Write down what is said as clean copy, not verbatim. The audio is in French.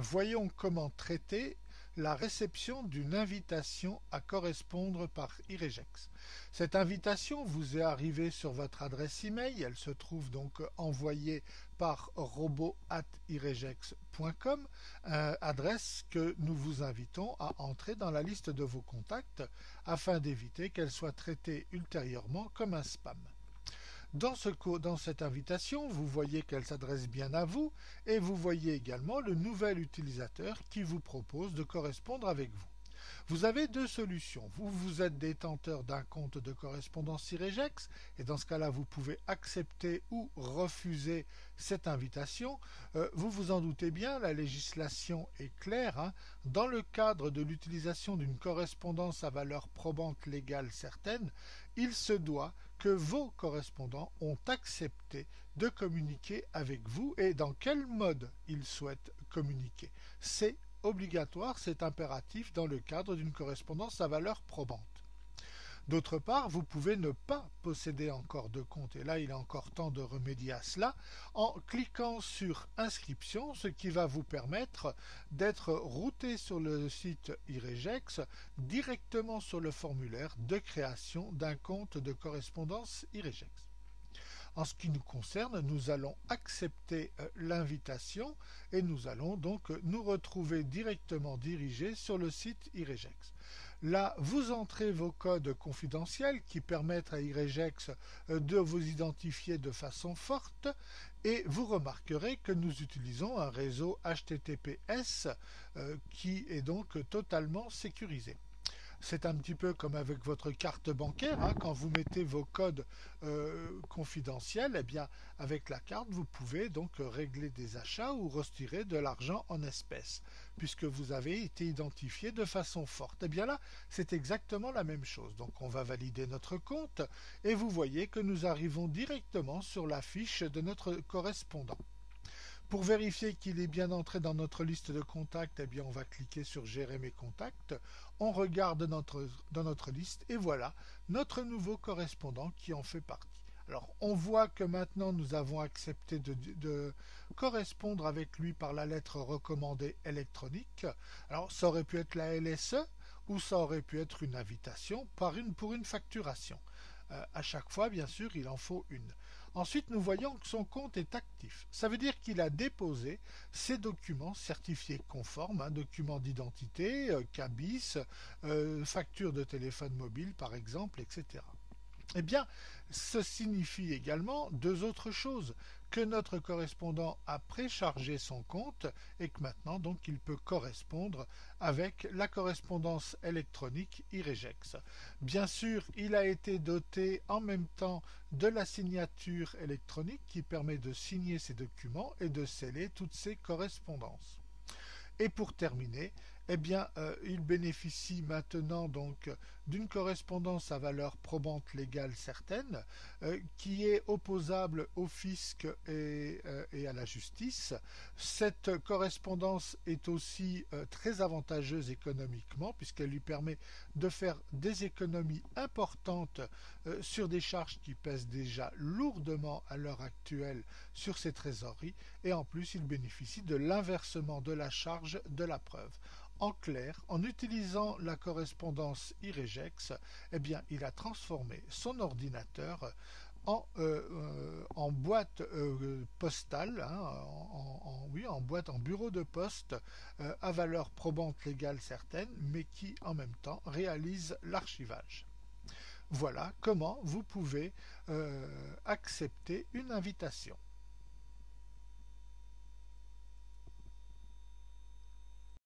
Voyons comment traiter la réception d'une invitation à correspondre par iRegex. Cette invitation vous est arrivée sur votre adresse email, elle se trouve donc envoyée par robot@iregex.com, adresse que nous vous invitons à entrer dans la liste de vos contacts afin d'éviter qu'elle soit traitée ultérieurement comme un spam. Dans cette invitation, vous voyez qu'elle s'adresse bien à vous et vous voyez également le nouvel utilisateur qui vous propose de correspondre avec vous. Vous avez deux solutions. Vous êtes détenteur d'un compte de correspondance iRegex et dans ce cas-là, vous pouvez accepter ou refuser cette invitation. Vous vous en doutez bien, la législation est claire, hein. Dans le cadre de l'utilisation d'une correspondance à valeur probante légale certaine, il se doit que vos correspondants ont accepté de communiquer avec vous et dans quel mode ils souhaitent communiquer. C'est obligatoire, c'est impératif dans le cadre d'une correspondance à valeur probante. D'autre part, vous pouvez ne pas posséder encore de compte, et là il est encore temps de remédier à cela, en cliquant sur inscription, ce qui va vous permettre d'être routé sur le site iRegex directement sur le formulaire de création d'un compte de correspondance iRegex. En ce qui nous concerne, nous allons accepter l'invitation et nous allons donc nous retrouver directement dirigés sur le site iRegex. Là, vous entrez vos codes confidentiels qui permettent à iRegex de vous identifier de façon forte et vous remarquerez que nous utilisons un réseau HTTPS qui est donc totalement sécurisé. C'est un petit peu comme avec votre carte bancaire, hein, quand vous mettez vos codes confidentiels, eh bien avec la carte vous pouvez donc régler des achats ou retirer de l'argent en espèces, puisque vous avez été identifié de façon forte. Eh bien là, c'est exactement la même chose. Donc on va valider notre compte et vous voyez que nous arrivons directement sur la fiche de notre correspondant. Pour vérifier qu'il est bien entré dans notre liste de contacts, eh bien on va cliquer sur Gérer mes contacts, on regarde dans notre liste et voilà notre nouveau correspondant qui en fait partie. Alors on voit que maintenant nous avons accepté de correspondre avec lui par la lettre recommandée électronique. Alors ça aurait pu être la LSE ou ça aurait pu être une invitation pour une facturation. À chaque fois, bien sûr, il en faut une. Ensuite, nous voyons que son compte est actif. Ça veut dire qu'il a déposé ses documents certifiés conformes, documents d'identité, CABIS, facture de téléphone mobile par exemple, etc. Eh bien, ce signifie également deux autres choses, que notre correspondant a préchargé son compte et que maintenant donc il peut correspondre avec la correspondance électronique iRegex. Bien sûr, il a été doté en même temps de la signature électronique qui permet de signer ses documents et de sceller toutes ses correspondances. Et pour terminer, eh bien, il bénéficie maintenant donc d'une correspondance à valeur probante légale certaine qui est opposable au fisc et à la justice. Cette correspondance est aussi très avantageuse économiquement puisqu'elle lui permet de faire des économies importantes sur des charges qui pèsent déjà lourdement à l'heure actuelle sur ses trésoreries et en plus il bénéficie de l'inversement de la charge de la preuve. En clair, en utilisant la correspondance iRegex, eh bien, il a transformé son ordinateur en boîte postale, hein, en bureau de poste à valeur probante légale certaine, mais qui en même temps réalise l'archivage. Voilà comment vous pouvez accepter une invitation.